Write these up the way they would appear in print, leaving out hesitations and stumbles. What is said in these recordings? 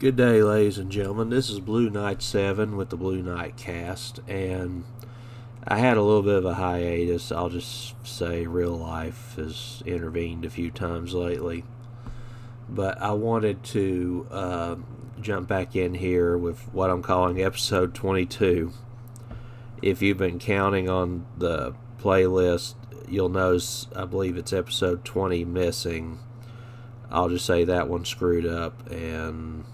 Good day, ladies and gentlemen. This is Blue Knight 7 with the Blue Knight cast, and I had a little bit of a hiatus. I'll just say real life has intervened a few times lately. But I wanted to jump back in here with what I'm calling episode 22. If you've been counting on the playlist, you'll notice I believe it's episode 20 missing. I'll just say that one screwed up, and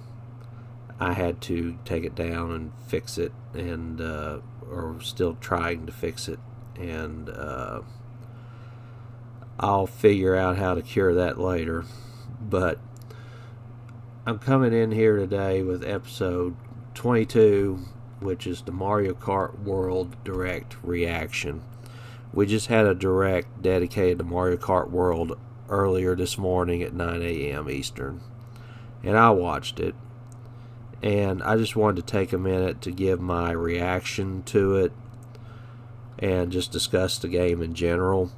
I had to take it down and fix it, and or still trying to fix it, and I'll figure out how to cure that later. But I'm coming in here today with episode 22, which is the Mario Kart World Direct reaction. We just had a direct dedicated to Mario Kart World earlier this morning at 9 a.m. Eastern, and I watched it. And I just wanted to take a minute to give my reaction to it and just discuss the game in general.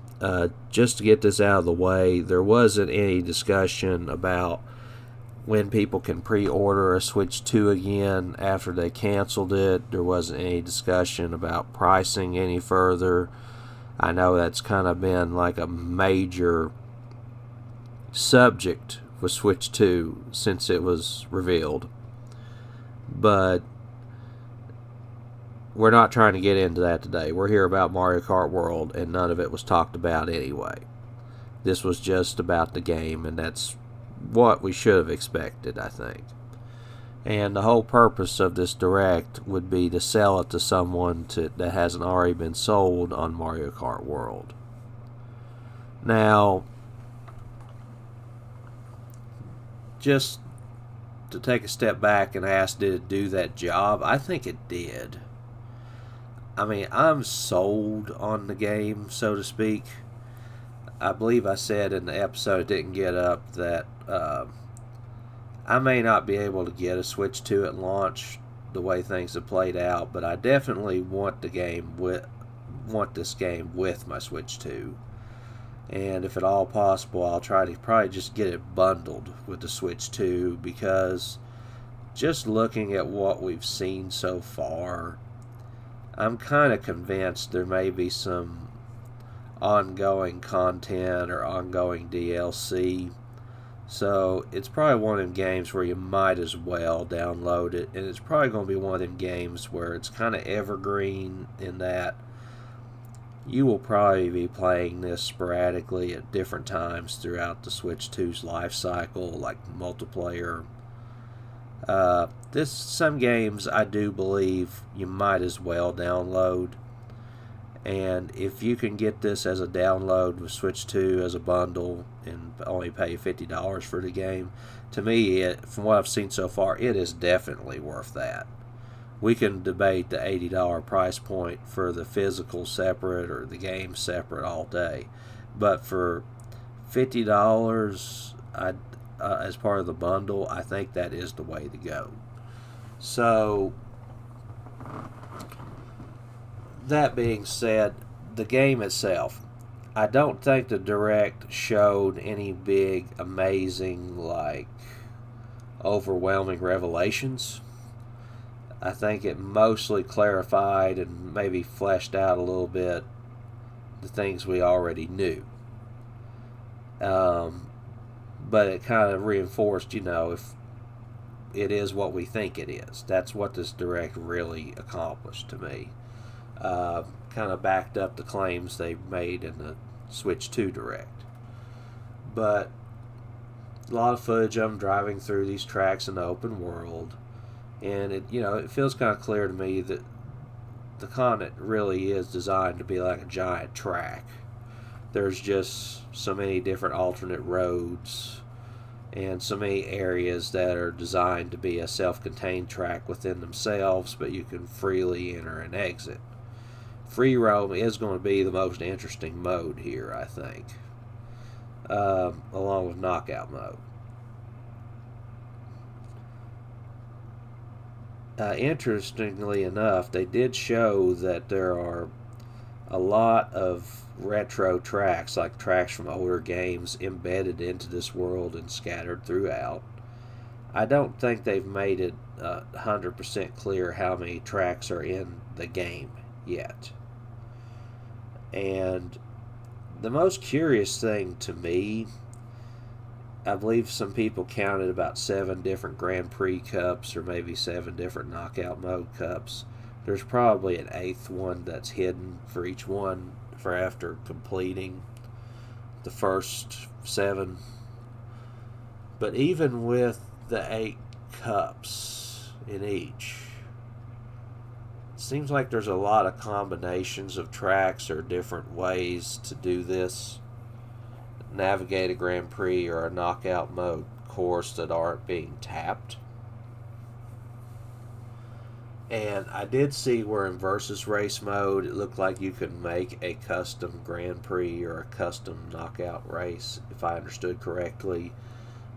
Just to get this out of the way, there wasn't any discussion about when people can pre-order a Switch 2 again after they canceled it. There wasn't any discussion about pricing any further. I know that's kind of been like a major subject with Switch 2 since it was revealed. But we're not trying to get into that today. We're here about Mario Kart World, and none of it was talked about anyway. This was just about the game, and that's what we should have expected, I think. And the whole purpose of this direct would be to sell it to someone that hasn't already been sold on Mario Kart World. Now, just to take a step back and ask, did it do that job? I think it did. I mean, I'm sold on the game, so to speak. I believe I said in the episode it didn't get up that I may not be able to get a Switch 2 at launch the way things have played out, but I definitely want this game with my Switch 2. And if at all possible, I'll try to probably just get it bundled with the Switch 2, because just looking at what we've seen so far, I'm kind of convinced there may be some ongoing content or ongoing DLC. So it's probably one of them games where you might as well download it, and it's probably going to be one of them games where it's kind of evergreen in that you will probably be playing this sporadically at different times throughout the Switch 2's life cycle, like multiplayer. Some games I do believe you might as well download. And if you can get this as a download with Switch 2 as a bundle and only pay $50 for the game, to me, from what I've seen so far, it is definitely worth that. We can debate the $80 price point for the physical separate or the game separate all day. But for $50 as part of the bundle, I think that is the way to go. So, that being said, the game itself, I don't think the Direct showed any big, amazing, overwhelming revelations. I think it mostly clarified and maybe fleshed out a little bit the things we already knew. But it kind of reinforced, if it is what we think it is. That's what this Direct really accomplished to me. Kind of backed up the claims they made in the Switch 2 Direct. But a lot of footage of them driving through these tracks in the open world. And it feels kind of clear to me that the continent really is designed to be like a giant track. There's just so many different alternate roads and so many areas that are designed to be a self-contained track within themselves, but you can freely enter and exit. Free roam is going to be the most interesting mode here, I think, along with knockout mode. Interestingly enough, they did show that there are a lot of retro tracks, like tracks from older games, embedded into this world and scattered throughout. I don't think they've made it 100% clear how many tracks are in the game yet. And the most curious thing to me, I believe some people counted about 7 different Grand Prix Cups or maybe 7 different Knockout Mode Cups. There's probably an 8th one that's hidden for each one for after completing the first 7. But even with the 8 cups in each, it seems like there's a lot of combinations of tracks or different ways to do this. Navigate a Grand Prix or a knockout mode course that aren't being tapped. And I did see where in versus race mode it looked like you could make a custom Grand Prix or a custom knockout race, if I understood correctly.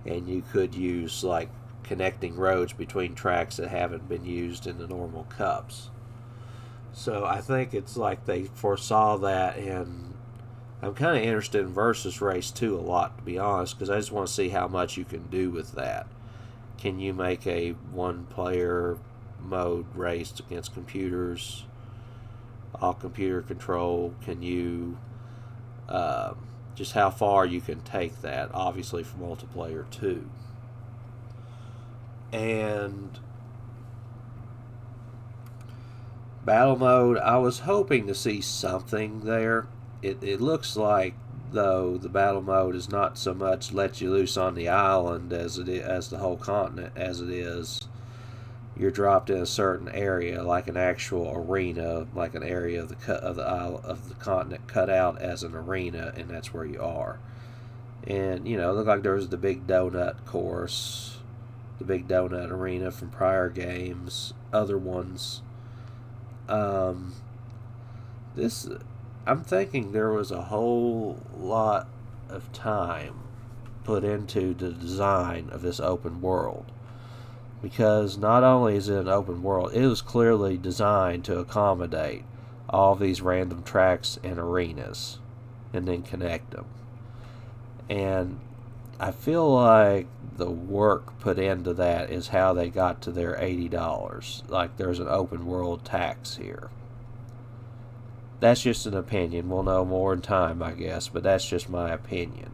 And you could use like connecting roads between tracks that haven't been used in the normal cups. So I think it's like they foresaw that, and I'm kind of interested in versus race too a lot, to be honest, because I just want to see how much you can do with that. Can you make a one-player mode race against computers, all computer control? Can you just how far you can take that, obviously for multiplayer too. And battle mode, I was hoping to see something there. It looks like, though, the battle mode is not so much let you loose on the island as the whole continent as it is. You're dropped in a certain area, like an actual arena, like an area of the continent cut out as an arena, and that's where you are. And it looked like there was the big donut course, the big donut arena from prior games, other ones. This, I'm thinking there was a whole lot of time put into the design of this open world. Because not only is it an open world, it was clearly designed to accommodate all these random tracks and arenas and then connect them. And I feel like the work put into that is how they got to their $80. Like there's an open world tax here. That's just an opinion. We'll know more in time, I guess, but that's just my opinion.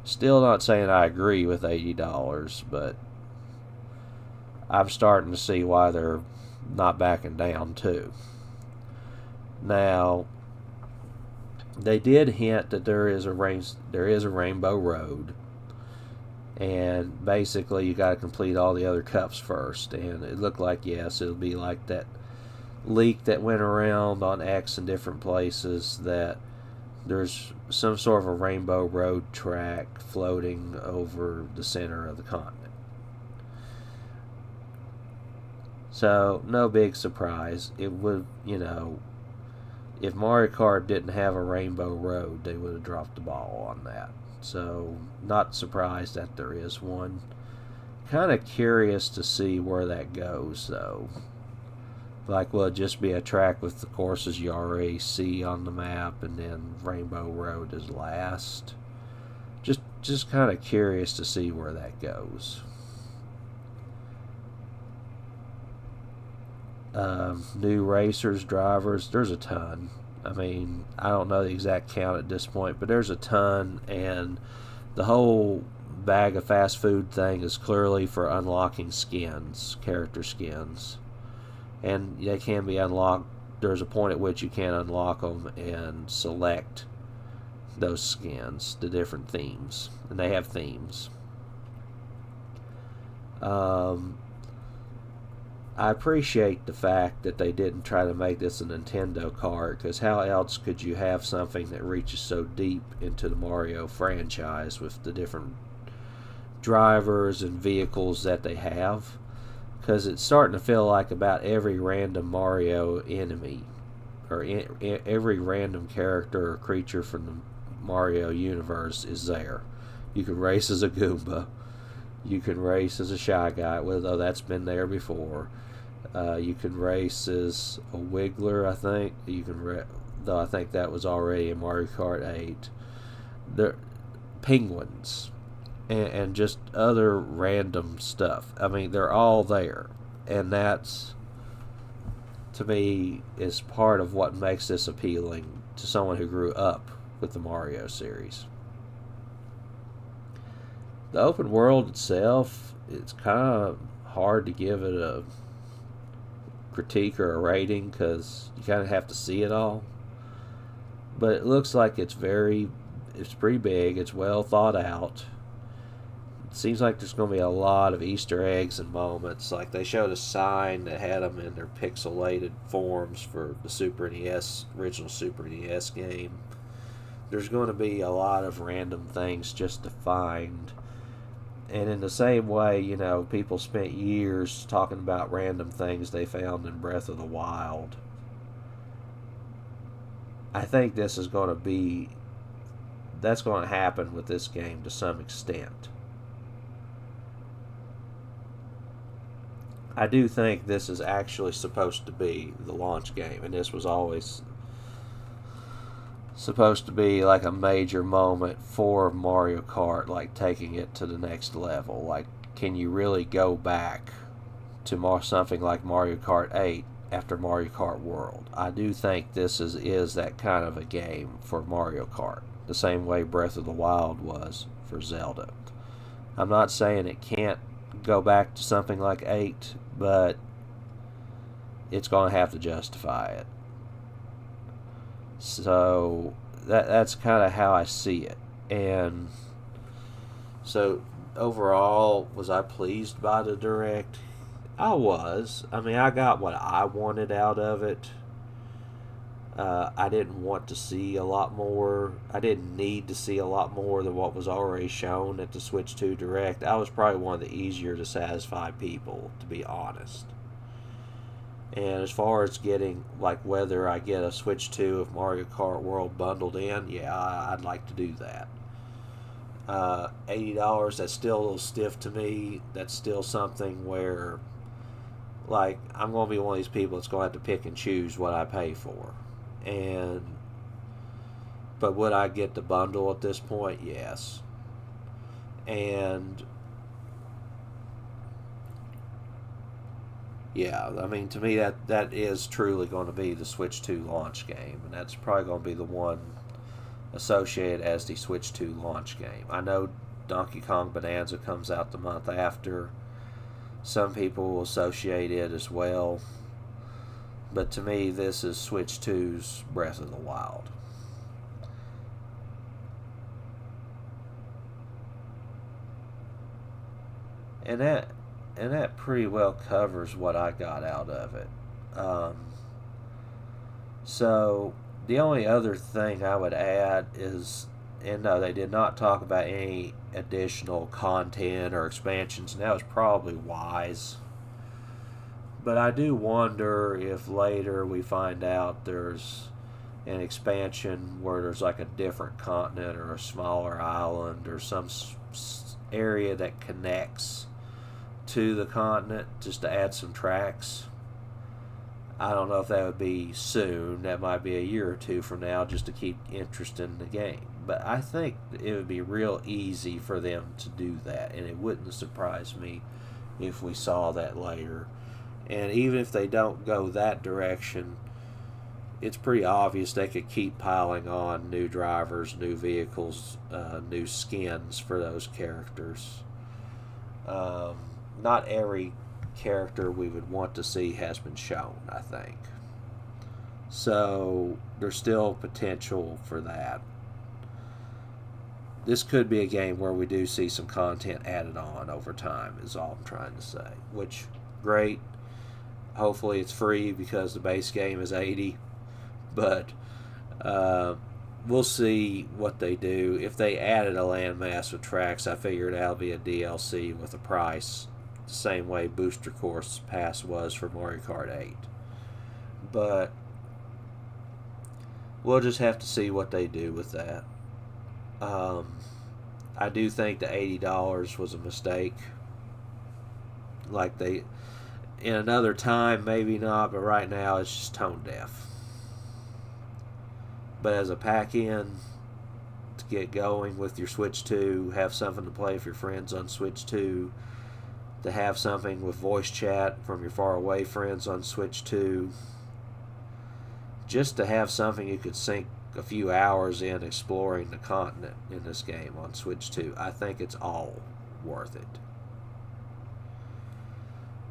Still not saying I agree with $80, but I'm starting to see why they're not backing down too. Now, they did hint that there is a rainbow road, and basically you got to complete all the other cups first. And it looked like, yes, it'll be like that leak that went around on X in different places, that there's some sort of a rainbow road track floating over the center of the continent. So, no big surprise. It would, if Mario Kart didn't have a rainbow road, they would have dropped the ball on that. So, not surprised that there is one. Kind of curious to see where that goes, though. Like, will it just be a track with the courses you already see on the map, and then Rainbow Road is last? Just kind of curious to see where that goes. New racers, drivers, there's a ton. I mean, I don't know the exact count at this point, but there's a ton, and the whole bag of fast food thing is clearly for unlocking skins, character skins. And they can be unlocked. There's a point at which you can unlock them and select those skins, the different themes. And they have themes. I appreciate the fact that they didn't try to make this a Nintendo cart, because how else could you have something that reaches so deep into the Mario franchise with the different drivers and vehicles that they have? Because it's starting to feel like about every random Mario enemy, or every random character or creature from the Mario universe is there. You can race as a Goomba. You can race as a Shy Guy, though that's been there before. You can race as a Wiggler, I think. You can, though I think that was already in Mario Kart 8. The penguins. and just other random stuff. I mean, they're all there, and that's, to me, is part of what makes this appealing to someone who grew up with the Mario series. The open world itself, it's kind of hard to give it a critique or a rating because you kind of have to see it all. But it looks like it's pretty big. It's well thought out. It seems like there's going to be a lot of Easter eggs and moments. Like they showed a sign that had them in their pixelated forms for the Super NES, original Super NES game. There's going to be a lot of random things just to find. And in the same way, people spent years talking about random things they found in Breath of the Wild. I think this is going to be, that's going to happen with this game to some extent. I do think this is actually supposed to be the launch game, and this was always supposed to be like a major moment for Mario Kart, like taking it to the next level. Like, can you really go back to something like Mario Kart 8 after Mario Kart World? I do think this is that kind of a game for Mario Kart, the same way Breath of the Wild was for Zelda. I'm not saying it can't go back to something like 8, but it's going to have to justify it. So that's kind of how I see it. And so overall, was I pleased by the Direct? I was. I mean, I got what I wanted out of it. I didn't want to see a lot more. I didn't need to see a lot more than what was already shown at the Switch 2 Direct. I was probably one of the easier to satisfy people, to be honest. And as far as getting, like, whether I get a Switch 2 of Mario Kart World bundled in, yeah, I'd like to do that. $80, that's still a little stiff to me. That's still something where, like, I'm going to be one of these people that's going to have to pick and choose what I pay for. But would I get the bundle at this point? Yes. And yeah, I mean, to me, that is truly going to be the Switch 2 launch game, and that's probably going to be the one associated as the Switch 2 launch game. I know Donkey Kong Bonanza comes out the month after. Some people will associate it as well. But to me, this is Switch 2's Breath of the Wild. And that pretty well covers what I got out of it. So the only other thing I would add is, and no, they did not talk about any additional content or expansions, and that was probably wise. But I do wonder if later we find out there's an expansion where there's like a different continent or a smaller island or some area that connects to the continent just to add some tracks. I don't know if that would be soon. That might be a year or two from now just to keep interest in the game. But I think it would be real easy for them to do that, and it wouldn't surprise me if we saw that later. And even if they don't go that direction, it's pretty obvious they could keep piling on new drivers, new vehicles, new skins for those characters. Not every character we would want to see has been shown, I think. So there's still potential for that. This could be a game where we do see some content added on over time, is all I'm trying to say. Which, great. Hopefully it's free because the base game is $80. But we'll see what they do. If they added a landmass with tracks, I figured that'll be a DLC with a price, the same way Booster Course Pass was for Mario Kart 8. But we'll just have to see what they do with that. I do think the $80 was a mistake. Like, they, in another time, maybe not, but right now it's just tone deaf. But as a pack-in, to get going with your Switch 2, have something to play with your friends on Switch 2, to have something with voice chat from your faraway friends on Switch 2, just to have something you could sink a few hours in exploring the continent in this game on Switch 2. I think it's all worth it.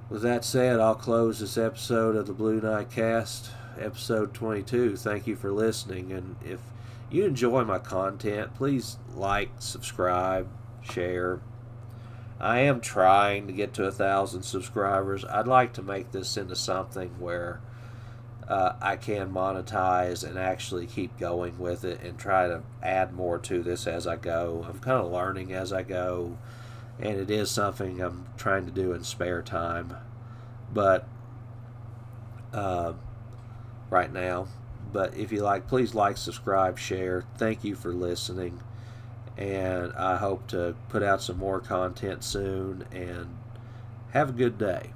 With that said, I'll close this episode of the Blue Knight Cast, episode 22. Thank you for listening, and if you enjoy my content, please like, subscribe, share. I am trying to get to 1,000 subscribers. I'd like to make this into something where I can monetize and actually keep going with it and try to add more to this as I go. I'm kind of learning as I go, and it is something I'm trying to do in spare time, but right now. But if you like, please like, subscribe, share. Thank you for listening, and I hope to put out some more content soon, and have a good day.